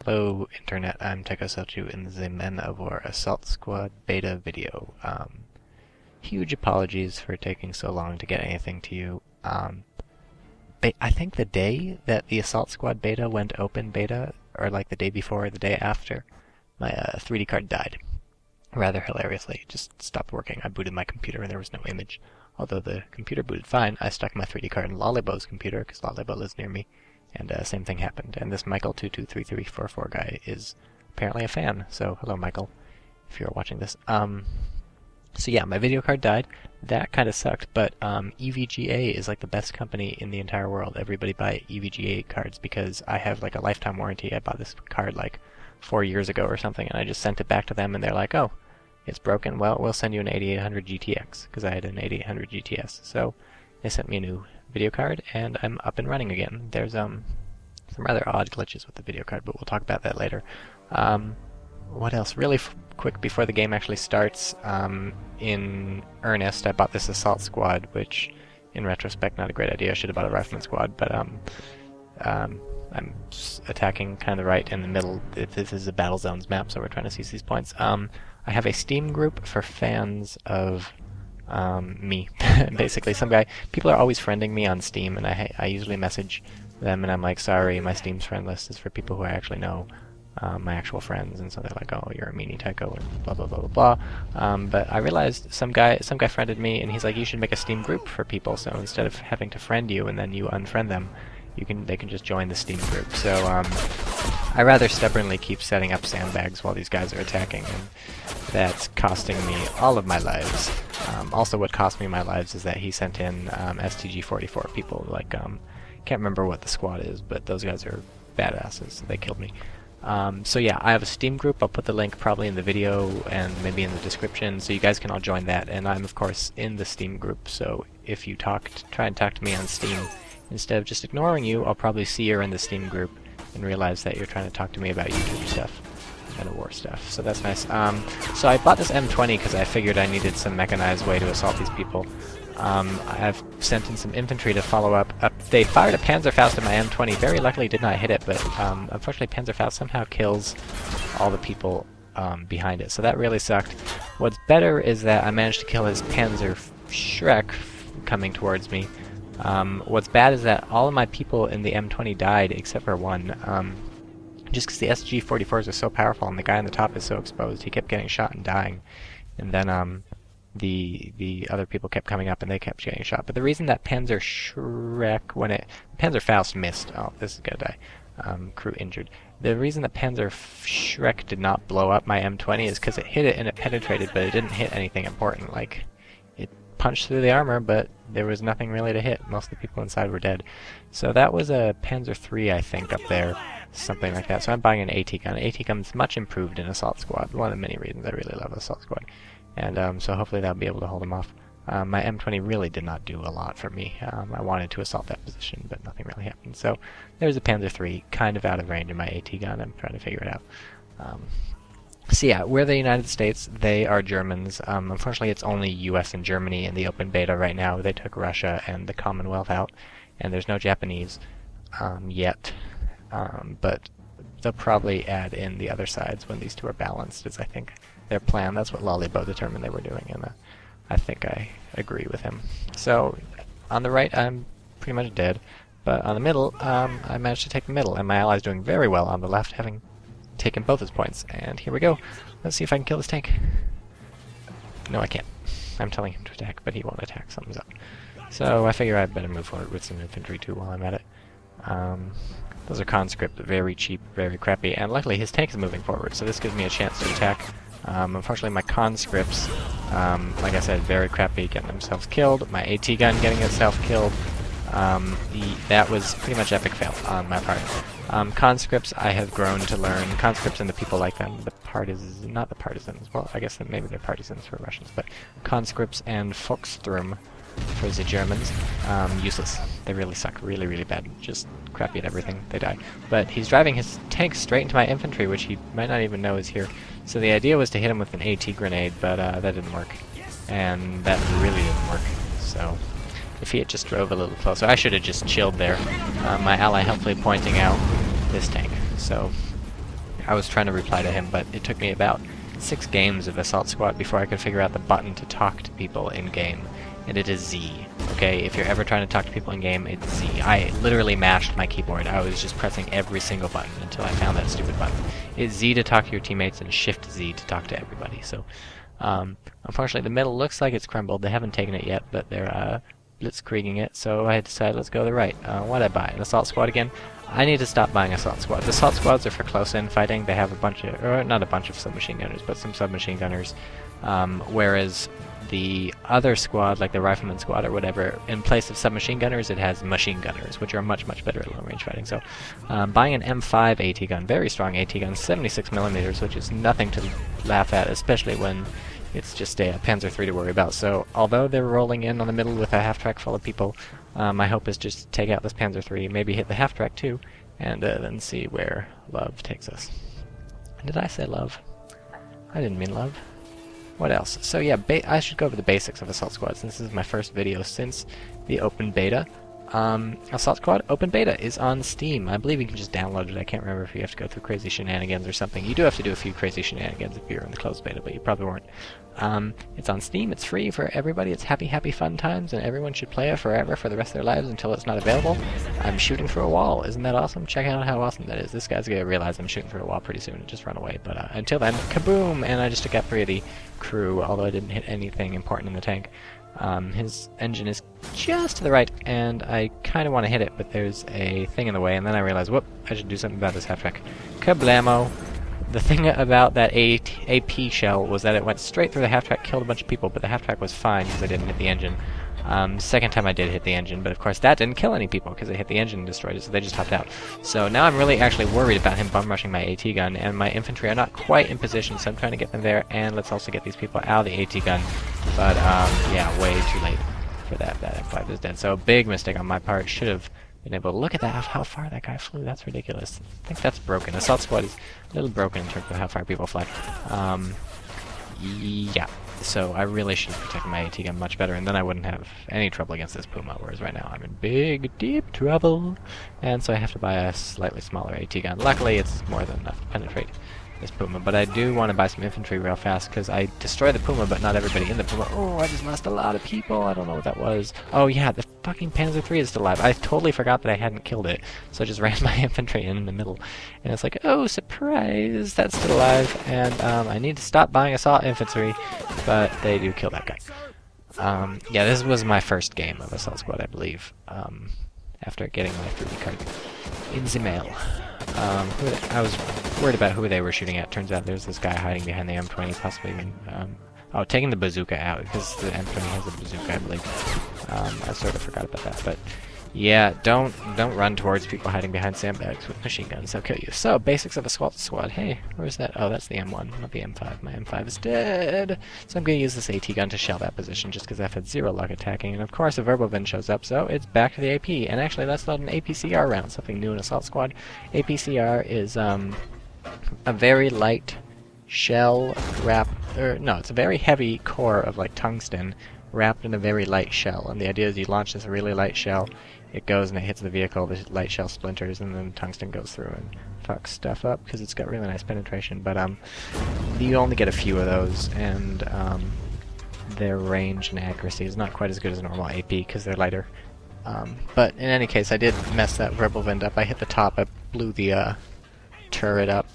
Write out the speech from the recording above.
Hello Internet, I'm TychoCelchuuu in the Men of War Assault Squad beta video. Huge apologies for taking so long to get anything to you. I think the day that the Assault Squad beta went open beta, or like the day before or the day after, my 3D card died. Rather hilariously, it just stopped working. I booted my computer and there was no image. Although the computer booted fine, I stuck my 3D card in Lollibo's computer because Lollibo lives near me. And same thing happened. And this Michael223344 guy is apparently a fan. So hello, Michael, if you're watching this. So yeah, my video card died. That kind of sucked. But EVGA is like the best company in the entire world. Everybody buy EVGA cards because I have like a lifetime warranty. I bought this card like 4 years ago or something, and I just sent it back to them, and they're like, "Oh, it's broken. Well, we'll send you an 8800 GTX because I had an 8800 GTS." So they sent me a new video card, and I'm up and running again. There's some rather odd glitches with the video card, but we'll talk about that later. What else? Really quick before the game actually starts, in earnest, I bought this Assault Squad, which, in retrospect, not a great idea. I should have bought a Rifleman Squad, but I'm attacking kind of the right in the middle. This is a Battle Zones map, so we're trying to seize these points. I have a Steam group for fans of me. Basically, people are always friending me on Steam, and I usually message them, and I'm like, sorry, my Steam's friend list is for people who I actually know, my actual friends, and so they're like, oh, you're a meanie Tycho, and blah blah blah blah blah. But I realized some guy friended me, and he's like, you should make a Steam group for people, so instead of having to friend you and then you unfriend them, they can just join the Steam group. So I rather stubbornly keep setting up sandbags while these guys are attacking, and that's costing me all of my lives. Also, what cost me my lives is that he sent in STG-44 people. Like, can't remember what the squad is, but those guys are badasses. They killed me. So yeah, I have a Steam group. I'll put the link probably in the video and maybe in the description, so you guys can all join that. And I'm of course in the Steam group, so if you try and talk to me on Steam, instead of just ignoring you, I'll probably see you're in the Steam group and realize that you're trying to talk to me about YouTube stuff and war stuff. So that's nice. So I bought this M20 because I figured I needed some mechanized way to assault these people. I've sent in some infantry to follow up. They fired a Panzerfaust at my M20. Very luckily did not hit it, but unfortunately Panzerfaust somehow kills all the people behind it. So that really sucked. What's better is that I managed to kill his Panzer Shrek coming towards me. What's bad is that all of my people in the M20 died except for one. Just because the SG-44s are so powerful and the guy on the top is so exposed, he kept getting shot and dying. And then the other people kept coming up and they kept getting shot. But the reason that Panzer Shrek, Panzerfaust missed, oh, this is gonna die, crew injured. The reason that Panzer Shrek did not blow up my M20 is because it hit it and it penetrated, but it didn't hit anything important. Like, it punched through the armor, but there was nothing really to hit. Most of the people inside were dead. So that was a Panzer III, I think, up there. Something like that. So I'm buying an AT gun. AT gun's much improved in Assault Squad. One of the many reasons I really love Assault Squad. And so hopefully that'll be able to hold them off. My M20 really did not do a lot for me. I wanted to assault that position, but nothing really happened. So there's a Panzer III, kind of out of range of my AT gun. I'm trying to figure it out. So yeah, we're the United States. They are Germans. Unfortunately, it's only US and Germany in the open beta right now. They took Russia and the Commonwealth out, and there's no Japanese yet. But they'll probably add in the other sides when these two are balanced, is I think their plan. That's what Lollibo determined they were doing, and I think I agree with him. So on the right, I'm pretty much dead, but on the middle, I managed to take the middle, and my ally's doing very well on the left, having taken both his points. And here we go. Let's see if I can kill this tank. No, I can't. I'm telling him to attack, but he won't attack. Something's up. So I figure I'd better move forward with some infantry too while I'm at it. Those are conscript, very cheap, very crappy, and luckily his tank is moving forward, so this gives me a chance to attack. Unfortunately my conscripts, like I said, very crappy, getting themselves killed. My AT gun getting itself killed. That was pretty much epic fail on my part. Conscripts I have grown to learn. Conscripts and the people like them, not the partisans, well I guess that maybe they're partisans for Russians, but conscripts and Volkssturm for the Germans, useless. They really suck, really, really bad. Just crappy at everything. They die. But he's driving his tank straight into my infantry, which he might not even know is here. So the idea was to hit him with an AT grenade, but that didn't work. And that really didn't work. So if he had just drove a little closer, I should have just chilled there. My ally helpfully pointing out this tank. So I was trying to reply to him, but it took me about 6 games of Assault Squad before I could figure out the button to talk to people in-game. And it is Z. Okay, if you're ever trying to talk to people in-game, it's Z. I literally mashed my keyboard. I was just pressing every single button until I found that stupid button. It's Z to talk to your teammates and Shift Z to talk to everybody. So, unfortunately, the middle looks like it's crumbled. They haven't taken it yet, but they're blitzkrieging it. So I decided let's go to the right. What'd I buy? An Assault Squad again? I need to stop buying Assault Squads. Assault Squads are for close-in fighting. They have a bunch of, or not a bunch of submachine gunners, but some submachine gunners. Whereas the other squad, like the Rifleman Squad or whatever, in place of submachine gunners, it has machine gunners, which are much, much better at long-range fighting. So, buying an M5 AT gun, very strong AT gun, 76mm, which is nothing to laugh at, especially when it's just a Panzer III to worry about. So, although they're rolling in on the middle with a half-track full of people, my hope is just to take out this Panzer III, maybe hit the half-track too, and then see where love takes us. Did I say love? I didn't mean love. What else? So yeah, I should go over the basics of Assault Squad since this is my first video since the open beta. Assault Squad Open Beta is on Steam. I believe you can just download it. I can't remember if you have to go through crazy shenanigans or something. You do have to do a few crazy shenanigans if you're in the closed beta, but you probably weren't. It's on Steam. It's free for everybody. It's happy, happy fun times, and everyone should play it forever for the rest of their lives until it's not available. I'm shooting through a wall. Isn't that awesome? Check out how awesome that is. This guy's going to realize I'm shooting through a wall pretty soon and just run away. But until then, kaboom! And I just took out 3 of the crew, although I didn't hit anything important in the tank. His engine is just to the right, and I kind of want to hit it, but there's a thing in the way, and then I realized, whoop, I should do something about this half-track. Kablamo! The thing about that AP shell was that it went straight through the half-track, killed a bunch of people, but the half-track was fine because I didn't hit the engine. Second time I did hit the engine, but of course that didn't kill any people because they hit the engine and destroyed it, so they just hopped out. So now I'm really actually worried about him bum rushing my AT gun, and my infantry are not quite in position, so I'm trying to get them there, and let's also get these people out of the AT gun. But yeah, way too late for that. That M5 is dead. So a big mistake on my part. Should have been able to look at that, how far that guy flew. That's ridiculous. I think that's broken. Assault Squad is a little broken in terms of how far people fly. Yeah. So I really should have protected my AT gun much better, and then I wouldn't have any trouble against this Puma, whereas right now I'm in big, deep trouble. And so I have to buy a slightly smaller AT gun. Luckily, it's more than enough to penetrate this Puma, but I do want to buy some infantry real fast, because I destroyed the Puma, but not everybody in the Puma. Oh, I just lost a lot of people. I don't know what that was. Oh yeah, the fucking Panzer III is still alive. I totally forgot that I hadn't killed it, so I just ran my infantry in the middle. And it's like, oh, surprise, that's still alive. And I need to stop buying assault infantry, but they do kill that guy. Yeah, this was my first game of Assault Squad, I believe, after getting my 3D card in the mail. I was worried about who they were shooting at. Turns out there's this guy hiding behind the M20, possibly even, oh, taking the bazooka out, because the M20 has a bazooka, I believe. I sort of forgot about that, but yeah, don't run towards people hiding behind sandbags with machine guns. They'll kill you. So, basics of Assault Squad. Hey, where's that? Oh, that's the M1, not the M5. My M5 is dead. So I'm going to use this AT gun to shell that position, just because I've had 0 luck attacking. And of course, a Verboven shows up, so it's back to the AP. And actually, that's not an APCR round, something new in Assault Squad. APCR is a very light shell wrap, or no, it's a very heavy core of like tungsten wrapped in a very light shell. And the idea is you launch this really light shell, it goes and it hits the vehicle, the light shell splinters, and then tungsten goes through and fucks stuff up because it's got really nice penetration. But you only get a few of those, and their range and accuracy is not quite as good as a normal AP because they're lighter. But in any case, I did mess that Verboven up. I hit the top, I blew the turret up.